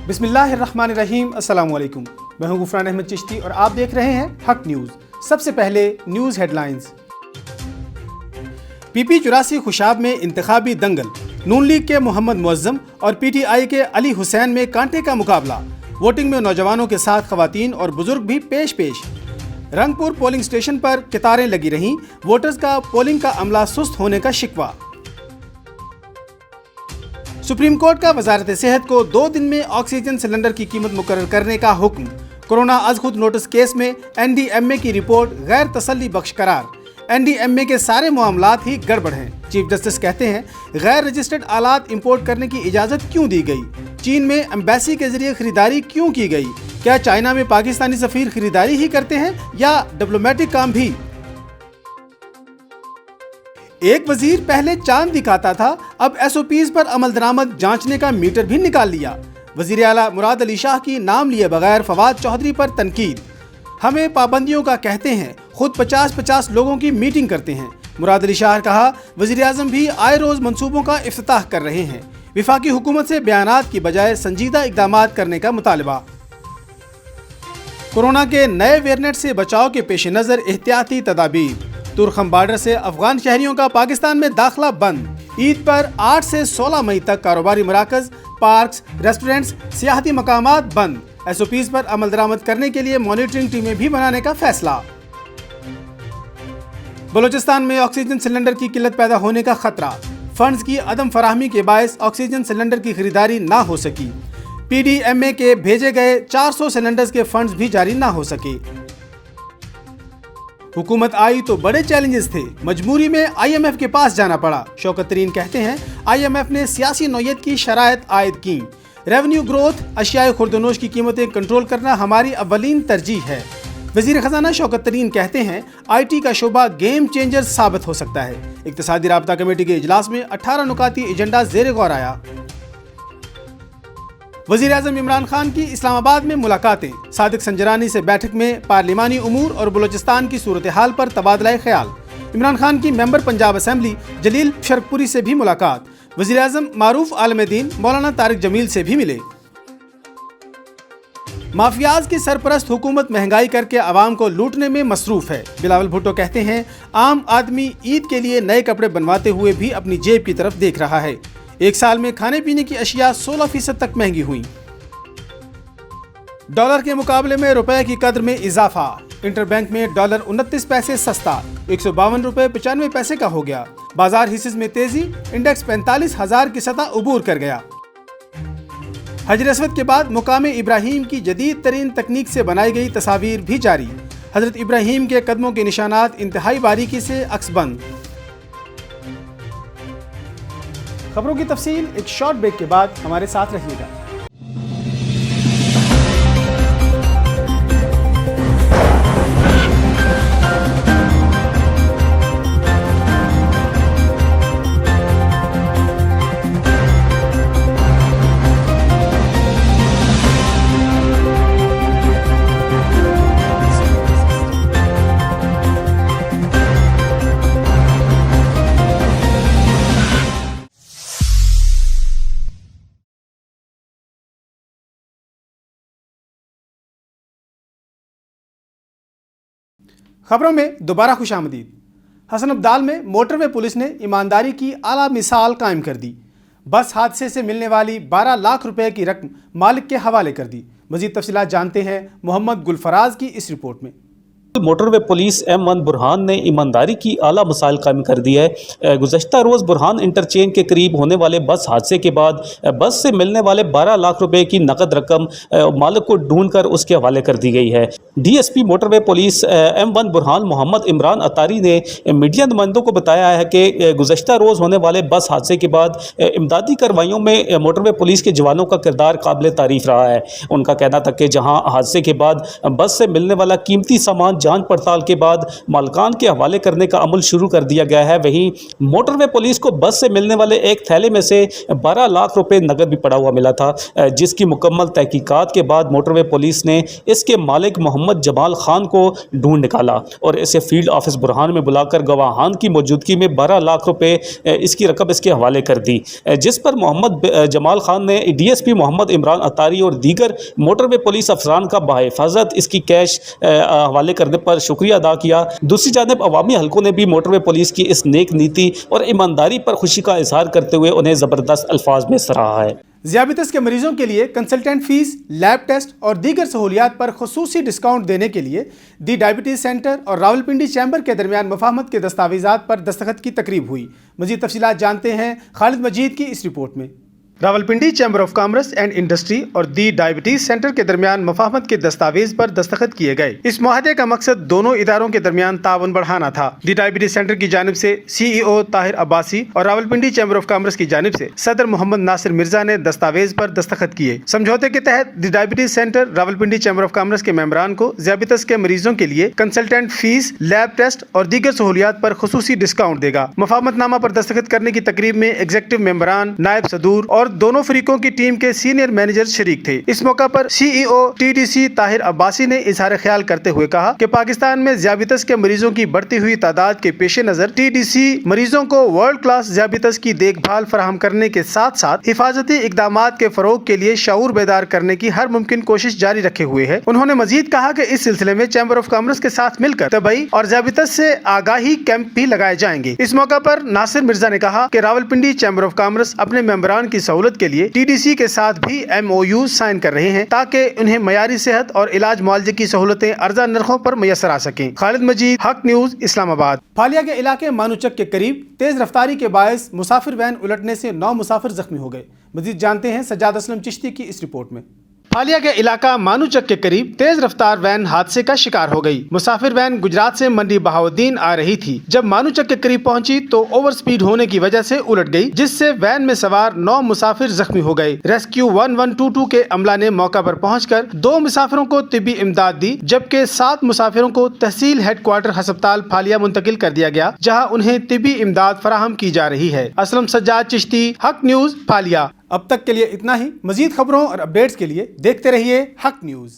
बिस्मिल्लाहिर्रहमानिर्रहीम, अस्सलाम वालेकुम। मैं हूं गुफरान अहमद चिश्ती और आप देख रहे हैं हक न्यूज़। सबसे पहले न्यूज़ हेडलाइंस। PP 84 खुशाब में इंतखाबी दंगल, नून लीग के मोहम्मद मुअज्जम और PTI के अली हुसैन में कांटे का मुकाबला। वोटिंग में नौजवानों के साथ खवातीन और बुजुर्ग भी पेश पेश। रंगपुर पोलिंग स्टेशन पर कतारें लगी रहीं, वोटर्स का पोलिंग का अमला सुस्त होने का शिकवा। सुप्रीम कोर्ट का वजारत सेहत को 2 दिन में ऑक्सीजन सिलेंडर की कीमत मुकर्रर करने का हुक्म। कोरोना अज खुद नोटिस केस में NDMA की रिपोर्ट गैर तसल्ली बख्श करार। NDMA के सारे मामलात ही गड़बड़ हैं। चीफ जस्टिस कहते हैं गैर रजिस्टर्ड आलात इंपोर्ट करने की इजाज़त क्यों दी गई? चीन में एम्बेसी के जरिए खरीदारी क्यों की गई? क्या चाइना में पाकिस्तानी सफीर खरीदारी ही करते हैं या डिप्लोमेटिक काम भी? एक वजीर पहले चांद दिखाता था, अब SOPs पर अमल दरामद जांचने का मीटर भी निकाल लिया। वजीर आला मुराद अली शाह की नाम लिए बगैर फवाद चौधरी पर तनकीद। हमें पाबंदियों का कहते हैं, खुद 50-50 लोगों की मीटिंग करते हैं। मुराद अली शाह कहा, वजीर आजम भी आए रोज मंसूबों का इफ्तिताह कर रहे हैं। विफाकी हुकूमत से बयानात की बजाय संजीदा इकदामात करने का मुतालबा। कोरोना के नए वेरिएंट से बचाव के पेश नज़र एहतियाती तदाबीर। तुरखम बॉर्डर से अफगान शहरियों का पाकिस्तान में दाखिला बंद। ईद पर 8 से 16 मई तक कारोबारी मराकज, पार्क्स, रेस्टोरेंट्स, सियाहती मकामात बंद। SOPs पर अमल दरामद करने के लिए मॉनिटरिंग टीमें भी बनाने का फैसला। बलोचिस्तान में ऑक्सीजन सिलेंडर की किल्लत पैदा होने का खतरा। फंड्स की अदम फराहमी के बायस ऑक्सीजन सिलेंडर की खरीदारी ना हो सकी। PDMA के भेजे गए 400 सिलेंडर्स के फंड्स भी जारी ना हो सके। हुकूमत आई तो बड़े चैलेंजेस थे, मजबूरी में IMF के पास जाना पड़ा। शौकत तरीन कहते हैं IMF ने सियासी नौयत की शराइत आयद की। रेवेन्यू ग्रोथ, अशियाए खुर्दनोश की कीमतें कंट्रोल करना हमारी अव्वलीन तरजीह है। वजीर खजाना शौकत तरीन कहते हैं IT का शोबा गेम चेंजर साबित हो सकता है। इक्तिसादी राब्ता कमेटी के इजलास में 18 नुकाती एजेंडा ज़ेर गौर आया। वज़ीर आज़म इमरान खान की इस्लामाबाद में मुलाकातें। सादिक संजरानी से बैठक में पार्लिमानी उमूर और बलोचिस्तान की सूरत हाल पर तबादला ख्याल। इमरान खान की मेंबर पंजाब असेंबली जलील शरकपुरी से भी मुलाकात। वज़ीर आज़म मारूफ आलम दीन मौलाना तारिक जमील से भी मिले। माफियाज की सरपरस्त हुकूमत महंगाई करके आवाम को लूटने में मसरूफ है। बिलावल भुट्टो कहते हैं आम आदमी ईद के लिए नए कपड़े बनवाते हुए भी अपनी जेब की तरफ देख रहा है। एक साल में खाने पीने की अशिया 16% तक महंगी हुई। डॉलर के मुकाबले में रुपए की कद्र में इजाफा। इंटरबैंक में डॉलर 29 पैसे सस्ता 152 रुपए 95 पैसे का हो गया। बाजार हिस्सेस में तेजी, इंडेक्स 45,000 की सतह उबूर कर गया। हजर अस्वद के बाद मुकामे इब्राहिम की जदीद तरीन तकनीक से बनाई गई तस्वीर भी जारी। हजरत इब्राहिम के कदमों के निशानात इंतहाई बारीकी से अक्सबंद। खबरों की तफसील एक शॉर्ट ब्रेक के बाद हमारे साथ रहिएगा। खबरों में दोबारा खुशामदीद। हसन अब्दाल में मोटरवे पुलिस ने ईमानदारी की आला मिसाल कायम कर दी। बस हादसे से मिलने वाली 12 लाख रुपए की रकम मालिक के हवाले कर दी। मजीद तफसीलात जानते हैं मोहम्मद गुलफराज की इस रिपोर्ट में। मोटरवे पुलिस M1 बुरहान ने ईमानदारी की आला मिसाल कायम कर दी है। गुज़श्ता रोज़ बुरहान इंटरचेंज के करीब होने वाले बस हादसे के बाद बस से मिलने वाले 12 लाख रुपए की नकद रकम मालिक को ढूंढकर उसके हवाले कर दी गई है। DSP motorway police M1 Burhan Mohammad Imran Attari ने मीडिया नुमाइंदों को बताया है कि गुज़श्ता रोज़ होने वाले बस हादसे के बाद इमदादी कार्रवाइयों में मोटरवे पुलिस के जवानों का किरदार काबिल तारीफ़ रहा है। उनका कहना था कि जहाँ हादसे के बाद बस से मिलने वाला कीमती सामान جانچ पड़ताल के बाद मालकान के हवाले करने का अमल शुरू कर दिया गया है। वहीं मोटरवे पुलिस को बस से मिलने वाले एक थैले में से 12 लाख रुपए नकद भी पड़ा हुआ मिला था, जिसकी मुकम्मल तहकीकात के बाद मोटरवे पुलिस ने इसके मालिक मोहम्मद जमाल खान को ढूंढ निकाला और इसे फील्ड ऑफिस बुरहान में बुलाकर गवाहान की मौजूदगी में 12 लाख रुपए इसकी रकम इसके हवाले कर दी, जिस पर मोहम्मद जमाल खान ने DSP मोहम्मद इमरान अतारी और दीगर मोटरवे पुलिस अफसरान का बाहिफाजत इसकी कैश हवाले करने पर शुक्रिया अदा किया। दूसरी जानिब अवामी हलकों ने भी मोटरवे पुलिस की इस नेक नीति और ईमानदारी पर खुशी का इजहार करते हुए उन्हें ज़बरदस्त अल्फाज में सराहा है। ज़ियाबितस के मरीजों के लिए कंसल्टेंट फीस, लैब टेस्ट और दीगर सहूलियात पर खुसूसी डिस्काउंट देने के लिए दी डायबिटीज़ सेंटर और रावलपिंडी चैम्बर के दरमियान मुफाहमत के दस्तावेज़ात पर दस्तखत की तकरीब हुई। मज़ीद तफसीलात जानते हैं खालिद मजीद की इस रिपोर्ट में। Rawalpindi chamber of commerce and industry और दी डायबिटीज सेंटर के दरमियान मुफाहमत के दस्तावेज पर दस्तखत किए गए। इस मुआहदे का मकसद दोनों इदारों के दरमियान ताउन बढ़ाना था। दी डायबिटीज सेंटर की जानिब से CEO ताहिर अब्बासी और रावलपिंडी चैम्बर ऑफ कॉमर्स की जानिब से सदर मोहम्मद नासिर मिर्जा ने दस्तावेज पर दस्तखत किए। समझौते के तहत दी diabetes centre Rawalpindi chamber of commerce के मेंबरान को ज़ियाबितस के मरीजों के लिए कंसल्टेंट फीस, लैब टेस्ट और दीगर सहूलियात पर खुसूसी डिस्काउंट देगा। मुफाहमतनामा पर दस्तखत करने की तकरीब में एग्जीक्यूटिव मेंबरान, नायब सदूर और दोनों फरीकों की टीम के सीनियर मैनेजर शरीक थे। इस मौका पर CEO TDC ताहिर अब्बासी ने इजहार ख्याल करते हुए कहा कि पाकिस्तान में ज़ियाबितस के मरीजों की बढ़ती हुई तादाद के पेश नजर TDC मरीजों को वर्ल्ड क्लास ज़ियाबितस की देखभाल फराहम करने के साथ साथ हिफाजती इकदामात के फरोग के लिए शऊर बेदार करने की हर मुमकिन कोशिश जारी रखे हुए है। उन्होंने मजीद कहा कि इस सिलसिले में चैम्बर ऑफ कॉमर्स के साथ मिलकर तबई और ज़ियाबितस से आगाही कैंप भी लगाए जाएंगे। इस मौका पर नासिर मिर्जा ने कहा कि रावलपिंडी चैम्बर ऑफ कॉमर्स अपने मेंबरान की सहूलत के लिए TDC के साथ भी MOU साइन कर रहे हैं ताकि उन्हें मयारी सेहत और इलाज मुआवजे की सहूलतें अर्जा नरखों पर मैसर आ सकें। खालिद मजीद, हक न्यूज, इस्लामाबाद। फालिया के इलाके मानूचक के करीब तेज रफ्तारी के बायस मुसाफिर वैन उलटने से 9 मुसाफिर जख्मी हो गए। मजीद जानते हैं सज्जाद असलम चिश्ती की इस रिपोर्ट में। फालिया के इलाका मानूचक के करीब तेज रफ्तार वैन हादसे का शिकार हो गई। मुसाफिर वैन गुजरात से मंडी बहाउद्दीन आ रही थी। जब मानूचक के करीब पहुंची तो ओवर स्पीड होने की वजह से उलट गई, जिससे वैन में सवार 9 मुसाफिर जख्मी हो गए। रेस्क्यू 1122 के अमला ने मौका पर पहुंचकर 2 मुसाफिरों को तिब्बी इमदाद दी, जबकि 7 मुसाफिरों को तहसील हेडक्वार्टर अस्पताल फालिया मुंतकिल कर दिया गया, जहाँ उन्हें तिब्बी इमदाद फराहम की जा रही है। असलम सज्जाद चिश्ती, हक न्यूज, फालिया। अब तक के लिए इतना ही। मजीद खबरों और अपडेट्स के लिए देखते रहिए हक न्यूज।